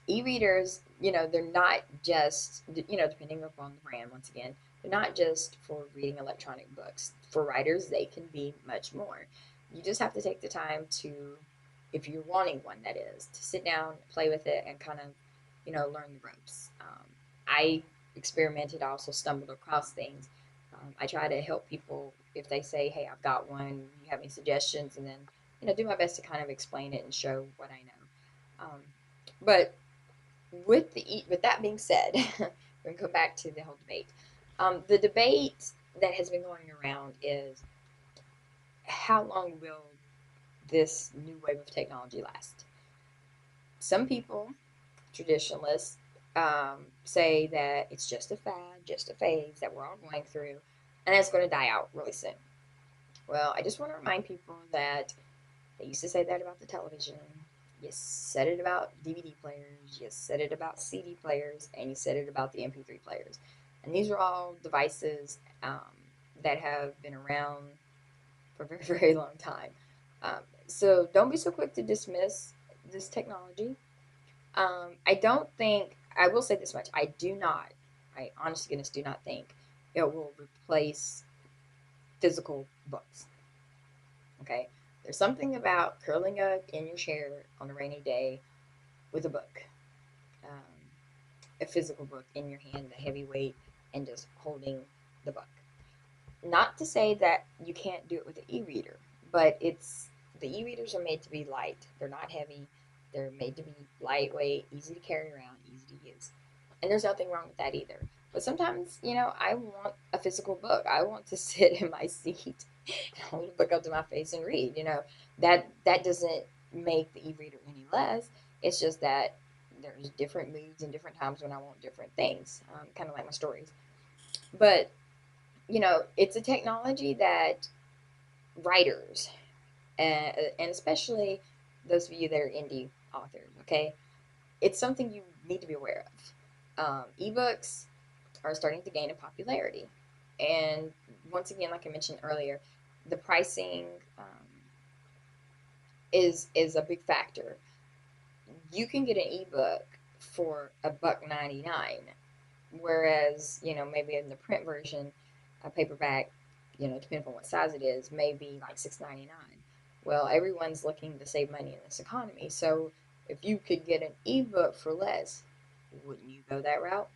E-readers, they're not just, depending upon the brand, once again, they're not just for reading electronic books. For writers, they can be much more. You just have to take the time to, if you're wanting one, that is, to sit down, play with it, and kind of, learn the ropes. I experimented, I also stumbled across things. I try to help people if they say, hey, I've got one, you have any suggestions? And then, do my best to kind of explain it and show what I know. But with that being said, we're gonna go back to the whole debate. The debate that has been going around is how long will this new wave of technology last? Some people, traditionalists, say that it's just a fad, just a phase that we're all going through, and it's going to die out really soon. Well, I just want to remind people that they used to say that about the television. You said it about DVD players, you said it about CD players, and you said it about the MP3 players. And these are all devices that have been around for a very, very long time. So don't be so quick to dismiss this technology. I don't think, I will say this much, I honestly goodness do not think it will replace physical books. Okay? There's something about curling up in your chair on a rainy day with a book, um, a physical book in your hand, the heavy weight, and just holding the book. Not to say that you can't do it with an e-reader, but the e-readers are made to be light. They're not heavy. They're made to be lightweight, easy to carry around, easy to use. And there's nothing wrong with that either. But sometimes, I want a physical book. I want to sit in my seat and hold a book up to my face and read. That doesn't make the e-reader any less. It's just that there's different moods and different times when I want different things, kind of like my stories. But it's a technology that writers, and especially those of you that are indie authors, okay, it's something you need to be aware of. Ebooks are starting to gain in popularity. And once again, like I mentioned earlier, the pricing is a big factor. You can get an ebook for $1.99, whereas maybe in the print version, a paperback, depending on what size it is, may be like $6.99. Well, everyone's looking to save money in this economy, so if you could get an ebook for less, wouldn't you go that route?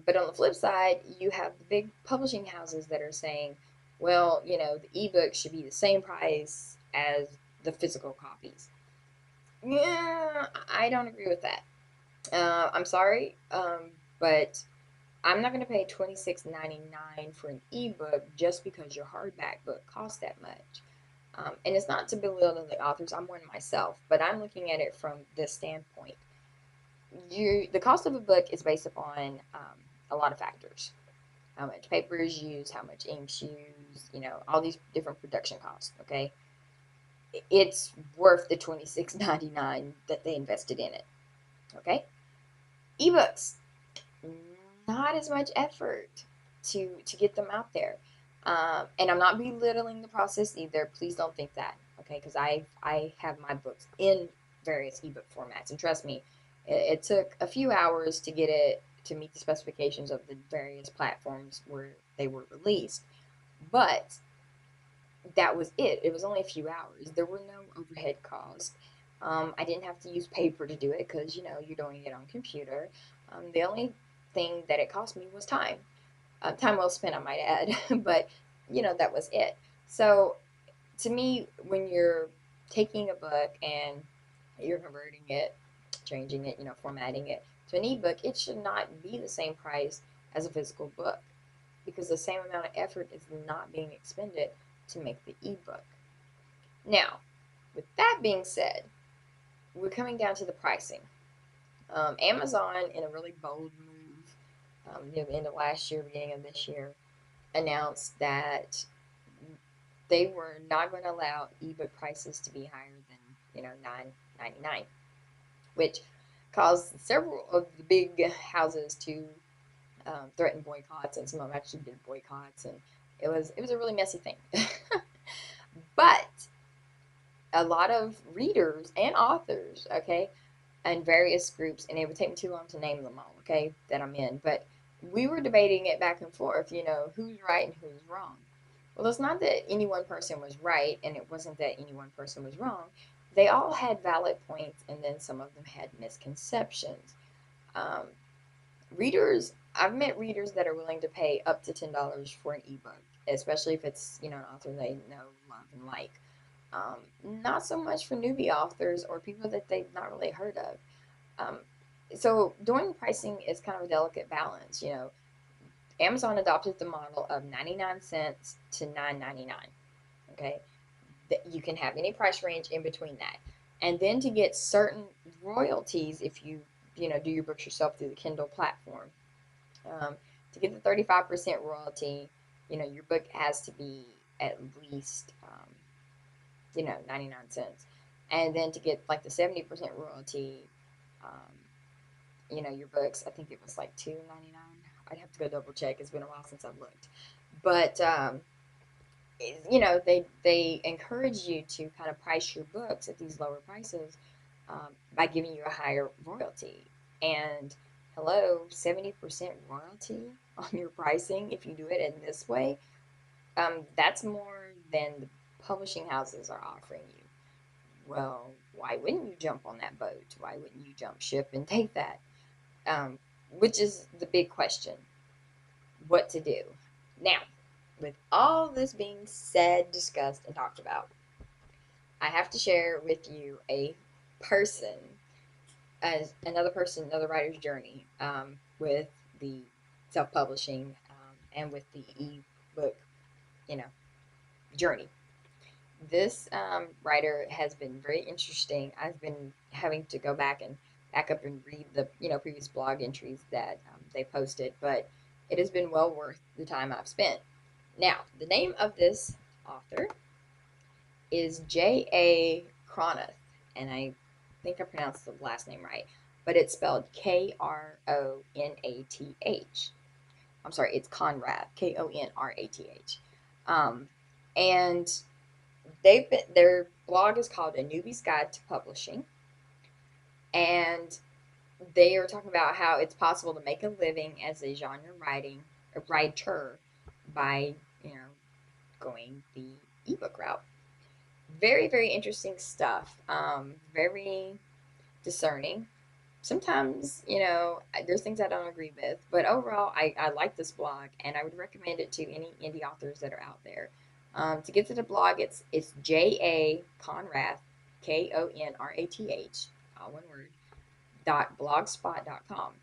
But on the flip side, you have the big publishing houses that are saying, well, the ebook should be the same price as the physical copies. Yeah, I don't agree with that. I'm sorry, but I'm not going to pay $26.99 for an ebook just because your hardback book costs that much. And it's not to belittle the authors. I'm one myself, but I'm looking at it from this standpoint. The cost of a book is based upon a lot of factors: how much paper is used, how much inks used, all these different production costs. Okay, it's worth the $26.99 that they invested in it. Okay, ebooks, not as much effort to get them out there. And I'm not belittling the process either. Please don't think that, okay? Because I have my books in various ebook formats, and trust me, it took a few hours to get it to meet the specifications of the various platforms where they were released. But that was it. It was only a few hours. There were no overhead costs. I didn't have to use paper to do it because you're doing it on computer. The only thing that it cost me was time. Time well spent, I might add. But that was it. So to me, when you're taking a book and you're converting it, changing it, formatting it to an ebook, it should not be the same price as a physical book because the same amount of effort is not being expended to make the ebook. Now, with that being said, we're coming down to the pricing. Amazon, in a really bold move, near the end of last year, beginning of this year, announced that they were not going to allow ebook prices to be higher than $9.99, which caused several of the big houses to threaten boycotts, and some of them actually did boycotts, and it was a really messy thing. But a lot of readers and authors, okay, in various groups, and it would take me too long to name them all, okay, that I'm in. But we were debating it back and forth, who's right and who's wrong. Well, it's not that any one person was right, and it wasn't that any one person was wrong. They all had valid points, and then some of them had misconceptions. Um, I've met readers that are willing to pay up to $10 for an ebook, especially if it's, an author they know, love, and like. Not so much for newbie authors or people that they've not really heard of. Um, so doing pricing is kind of a delicate balance. Amazon adopted the model of 99 cents to $9.99. Okay, you can have any price range in between that, and then to get certain royalties if you do your books yourself through the Kindle platform. Um, to get the 35% royalty, your book has to be at least 99 cents. And then to get like the 70% royalty, um, your books, I think it was like $2.99. I'd have to go double check. It's been a while since I've looked. But, they encourage you to kind of price your books at these lower prices by giving you a higher royalty. And hello, 70% royalty on your pricing if you do it in this way, that's more than the publishing houses are offering you. Well, why wouldn't you jump on that boat? Why wouldn't you jump ship and take that? Which is the big question, what to do. Now, with all this being said, discussed, and talked about, I have to share with you a person, as another person, another writer's journey with the self-publishing and with the e-book, you know, journey. This writer has been very interesting. I've been having to go back up and read the previous blog entries that they posted, but it has been well worth the time I've spent. Now, the name of this author is J.A. Cronath, and I think I pronounced the last name right, but it's spelled Kronath. I'm sorry, it's Conrath, Konrath. Um, and their blog is called A Newbie's Guide to Publishing, and they are talking about how it's possible to make a living as a writer by going the ebook route. Very, very interesting stuff. Very discerning. Sometimes, there's things I don't agree with, but overall, I like this blog, and I would recommend it to any indie authors that are out there. To get to the blog, it's J.A. Conrath, Konrath, all one word, .blogspot.com.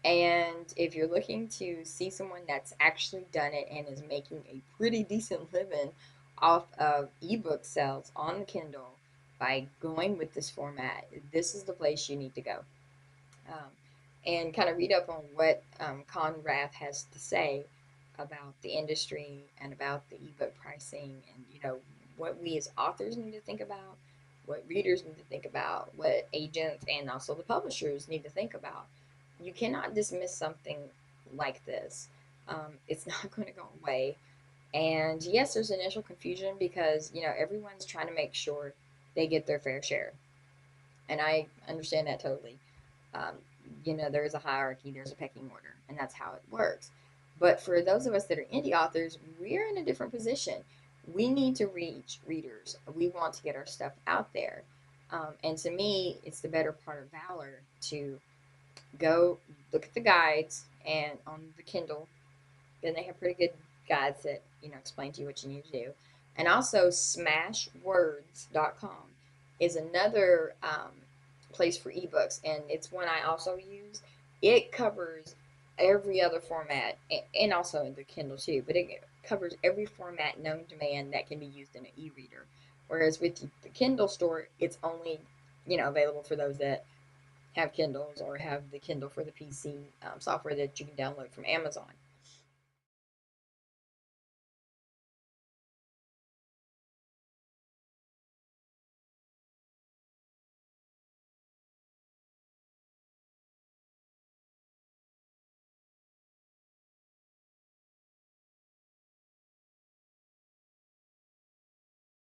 And if you're looking to see someone that's actually done it and is making a pretty decent living off of ebook sales on the Kindle by going with this format, this is the place you need to go. Um, and kind of read up on what Conrath has to say about the industry and about the ebook pricing, and what we as authors need to think about, what readers need to think about, what agents and also the publishers need to think about. You cannot dismiss something like this. It's not going to go away. And yes, there's initial confusion because everyone's trying to make sure they get their fair share, and I understand that totally. Um, there is a hierarchy, there's a pecking order, and that's how it works. But for those of us that are indie authors, we're in a different position. We need to reach readers. We want to get our stuff out there. And to me, it's the better part of valor to go look at the guides and on the Kindle. Then they have pretty good guides that explain to you what you need to do. And also, smashwords.com is another place for ebooks, and it's one I also use. It covers every other format, and also the Kindle too, but it covers every format known to man that can be used in an e-reader. Whereas with the Kindle store, it's only available for those that have Kindles or have the Kindle for the PC software that you can download from Amazon.